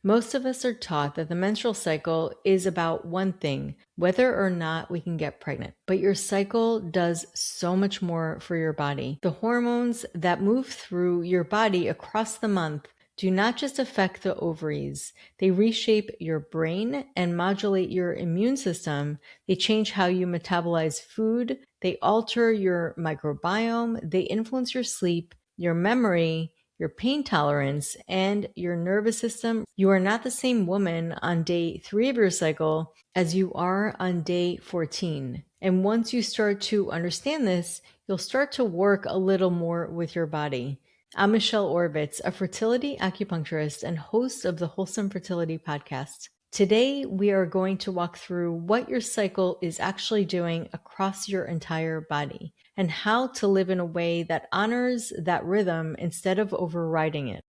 Most of us are taught that the menstrual cycle is about one thing, whether or not we can get pregnant. But your cycle does so much more for your body. The hormones that move through your body across the month do not just affect the ovaries. They reshape your brain and modulate your immune system. They change how you metabolize food. They alter your microbiome. They influence your sleep, your memory, your pain tolerance, and your nervous system. You are not the same woman on day 3 of your cycle as you are on day 14. And once you start to understand this, you'll start to work a little more with your body. I'm Michelle Orbitz, a fertility acupuncturist and host of the Wholesome Fertility Podcast. Today, we are going to walk through what your cycle is actually doing across your entire body and how to live in a way that honors that rhythm instead of overriding it.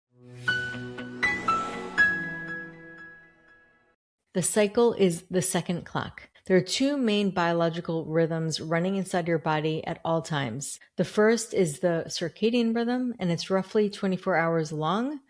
The cycle is the second clock. There are two main biological rhythms running inside your body at all times. The first is the circadian rhythm, and it's roughly 24 hours long,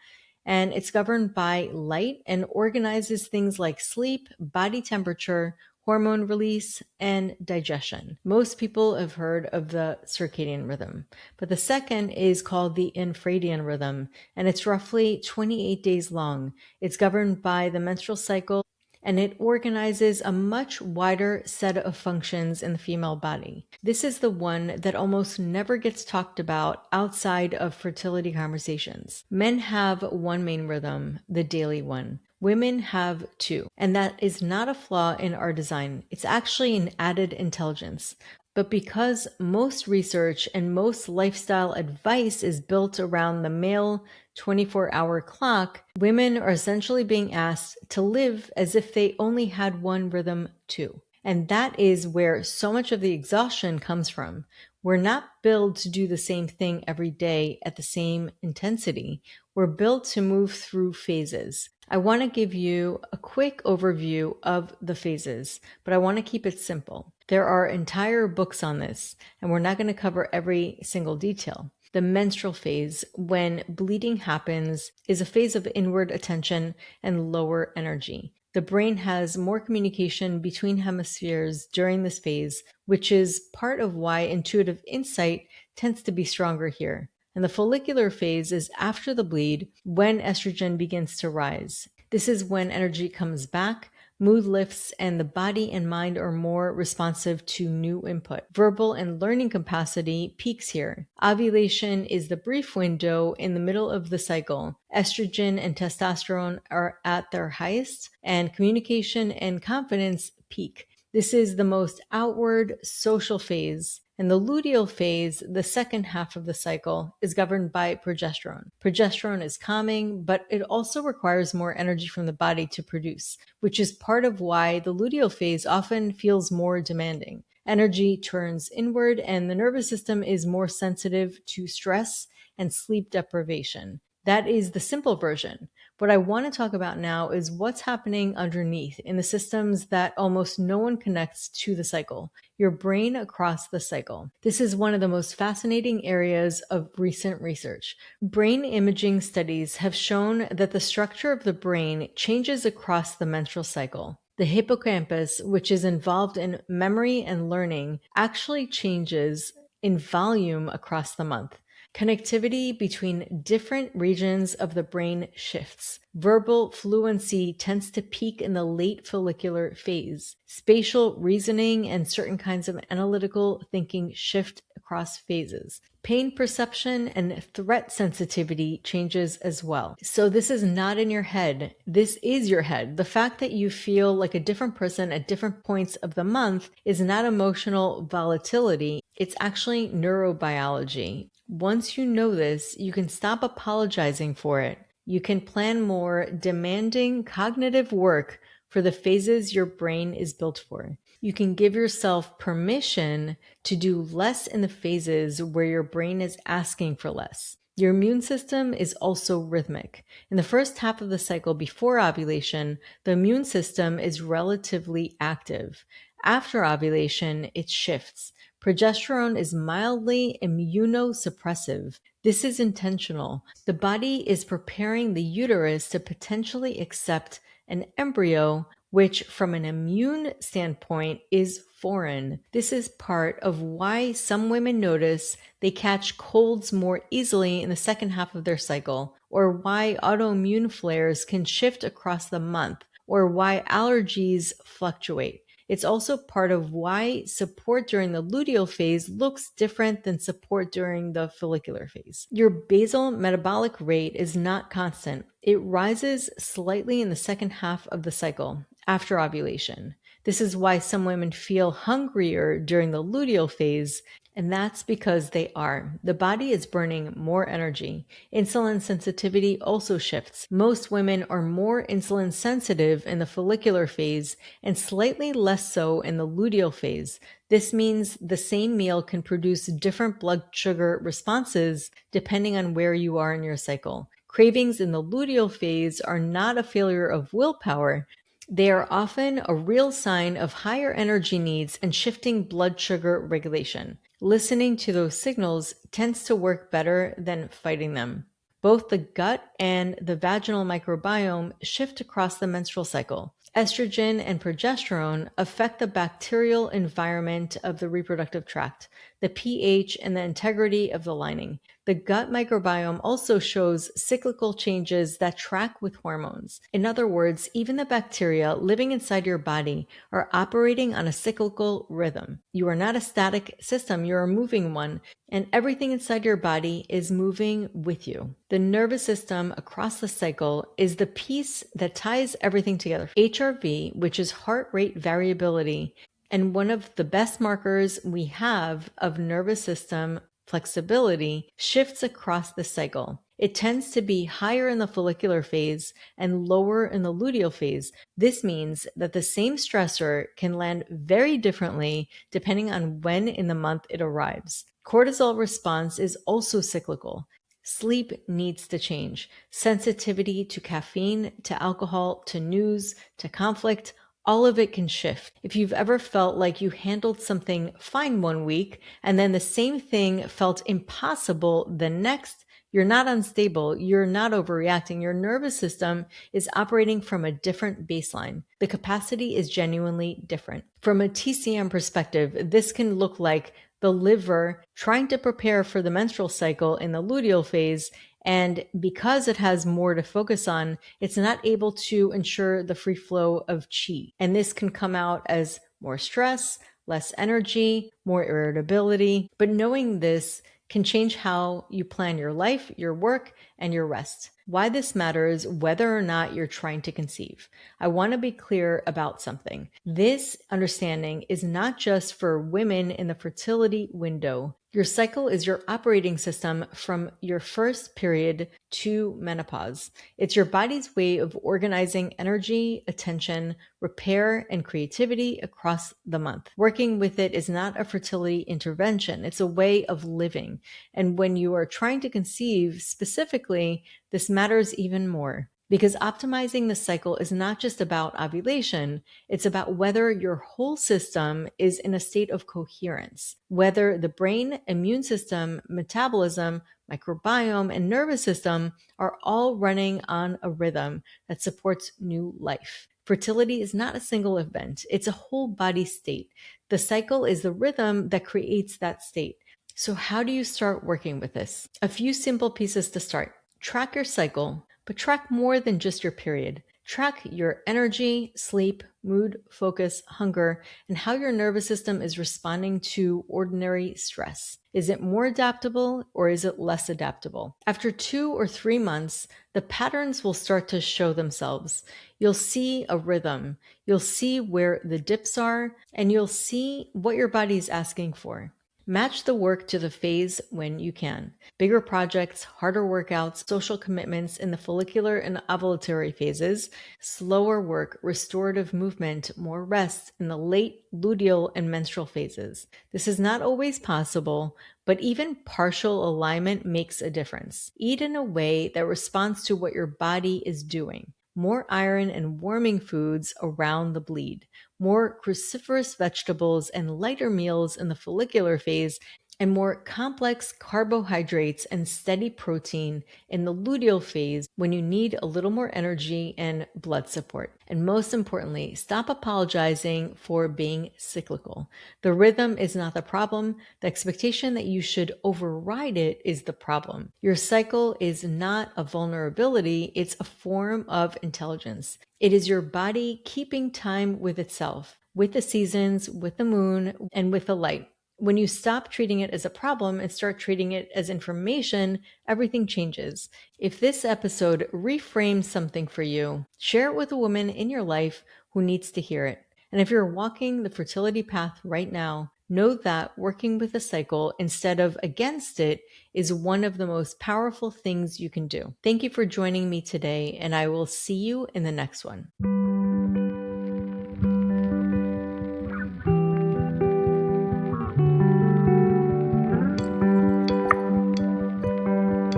and it's governed by light and organizes things like sleep, body temperature, hormone release, and digestion. Most people have heard of the circadian rhythm, but the second is called the infradian rhythm, and it's roughly 28 days long. It's governed by the menstrual cycle, and it organizes a much wider set of functions in the female body. This is the one that almost never gets talked about outside of fertility conversations. Men have one main rhythm, the daily one. Women have two, and that is not a flaw in our design. It's actually an added intelligence. But because most research and most lifestyle advice is built around the male 24-hour clock, women are essentially being asked to live as if they only had one rhythm too. And that is where so much of the exhaustion comes from. We're not built to do the same thing every day at the same intensity. We're built to move through phases. I want to give you a quick overview of the phases, but I want to keep it simple. There are entire books on this, and we're not going to cover every single detail. The menstrual phase, when bleeding happens, is a phase of inward attention and lower energy. The brain has more communication between hemispheres during this phase, which is part of why intuitive insight tends to be stronger here. And the follicular phase is after the bleed, when estrogen begins to rise. This is when energy comes back, mood lifts, and the body and mind are more responsive to new input. Verbal and learning capacity peaks here. Ovulation is the brief window in the middle of the cycle. Estrogen and testosterone are at their highest, and communication and confidence peak. This is the most outward social phase. And the luteal phase, the second half of the cycle, is governed by progesterone. Progesterone is calming, but it also requires more energy from the body to produce, which is part of why the luteal phase often feels more demanding. Energy turns inward, and the nervous system is more sensitive to stress and sleep deprivation. That is the simple version. What I want to talk about now is what's happening underneath in the systems that almost no one connects to the cycle. Your brain across the cycle. This is one of the most fascinating areas of recent research. Brain imaging studies have shown that the structure of the brain changes across the menstrual cycle. The hippocampus, which is involved in memory and learning, actually changes in volume across the month. Connectivity between different regions of the brain shifts. Verbal fluency tends to peak in the late follicular phase. Spatial reasoning and certain kinds of analytical thinking shift across phases. Pain perception and threat sensitivity changes as well. So this is not in your head. This is your head. The fact that you feel like a different person at different points of the month is not emotional volatility. It's actually neurobiology. Once you know this, you can stop apologizing for it. You can plan more demanding cognitive work for the phases your brain is built for. You can give yourself permission to do less in the phases where your brain is asking for less. Your immune system is also rhythmic. In the first half of the cycle before ovulation, the immune system is relatively active. After ovulation, it shifts. Progesterone is mildly immunosuppressive. This is intentional. The body is preparing the uterus to potentially accept an embryo, which from an immune standpoint is foreign. This is part of why some women notice they catch colds more easily in the second half of their cycle, or why autoimmune flares can shift across the month, or why allergies fluctuate. It's also part of why support during the luteal phase looks different than support during the follicular phase. Your basal metabolic rate is not constant. It rises slightly in the second half of the cycle after ovulation. This is why some women feel hungrier during the luteal phase, and that's because they are. The body is burning more energy. Insulin sensitivity also shifts. Most women are more insulin sensitive in the follicular phase and slightly less so in the luteal phase. This means the same meal can produce different blood sugar responses depending on where you are in your cycle. Cravings in the luteal phase are not a failure of willpower. They are often a real sign of higher energy needs and shifting blood sugar regulation. Listening to those signals tends to work better than fighting them. Both the gut and the vaginal microbiome shift across the menstrual cycle. Estrogen and progesterone affect the bacterial environment of the reproductive tract, the pH, and the integrity of the lining. The gut microbiome also shows cyclical changes that track with hormones. In other words, even the bacteria living inside your body are operating on a cyclical rhythm. You are not a static system, you're a moving one, and everything inside your body is moving with you. The nervous system across the cycle is the piece that ties everything together. HRV, which is heart rate variability, and one of the best markers we have of nervous system flexibility, shifts across the cycle. It tends to be higher in the follicular phase and lower in the luteal phase. This means that the same stressor can land very differently depending on when in the month it arrives. Cortisol response is also cyclical. Sleep needs to change. Sensitivity to caffeine, to alcohol, to news, to conflict, all of it can shift. If you've ever felt like you handled something fine one week and then the same thing felt impossible the next, you're not unstable, you're not overreacting. Your nervous system is operating from a different baseline. The capacity is genuinely different. From a TCM perspective, this can look like the liver trying to prepare for the menstrual cycle in the luteal phase, and because it has more to focus on, it's not able to ensure the free flow of qi. And this can come out as more stress, less energy, more irritability. But knowing this can change how you plan your life, your work, and your rest. Why this matters, whether or not you're trying to conceive. I want to be clear about something. This understanding is not just for women in the fertility window. Your cycle is your operating system from your first period to menopause. It's your body's way of organizing energy, attention, repair, and creativity across the month. Working with it is not a fertility intervention. It's a way of living. And when you are trying to conceive specifically, this matters even more. Because optimizing the cycle is not just about ovulation, it's about whether your whole system is in a state of coherence, whether the brain, immune system, metabolism, microbiome, and nervous system are all running on a rhythm that supports new life. Fertility is not a single event, it's a whole body state. The cycle is the rhythm that creates that state. So how do you start working with this? A few simple pieces to start. Track your cycle, but track more than just your period. Track your energy, sleep, mood, focus, hunger, and how your nervous system is responding to ordinary stress. Is it more adaptable or is it less adaptable? After 2 or 3 months, the patterns will start to show themselves. You'll see a rhythm. You'll see where the dips are, and you'll see what your body is asking for. Match the work to the phase when you can. Bigger projects, harder workouts, social commitments in the follicular and ovulatory phases, slower work, restorative movement, more rest in the late luteal and menstrual phases. This is not always possible, but even partial alignment makes a difference. Eat in a way that responds to what your body is doing. More iron and warming foods around the bleed, more cruciferous vegetables and lighter meals in the follicular phase, and more complex carbohydrates and steady protein in the luteal phase when you need a little more energy and blood support. And most importantly, stop apologizing for being cyclical. The rhythm is not the problem. The expectation that you should override it is the problem. Your cycle is not a vulnerability, it's a form of intelligence. It is your body keeping time with itself, with the seasons, with the moon, and with the light. When you stop treating it as a problem and start treating it as information, everything changes. If this episode reframes something for you, share it with a woman in your life who needs to hear it. And if you're walking the fertility path right now, know that working with a cycle instead of against it is one of the most powerful things you can do. Thank you for joining me today, and I will see you in the next one.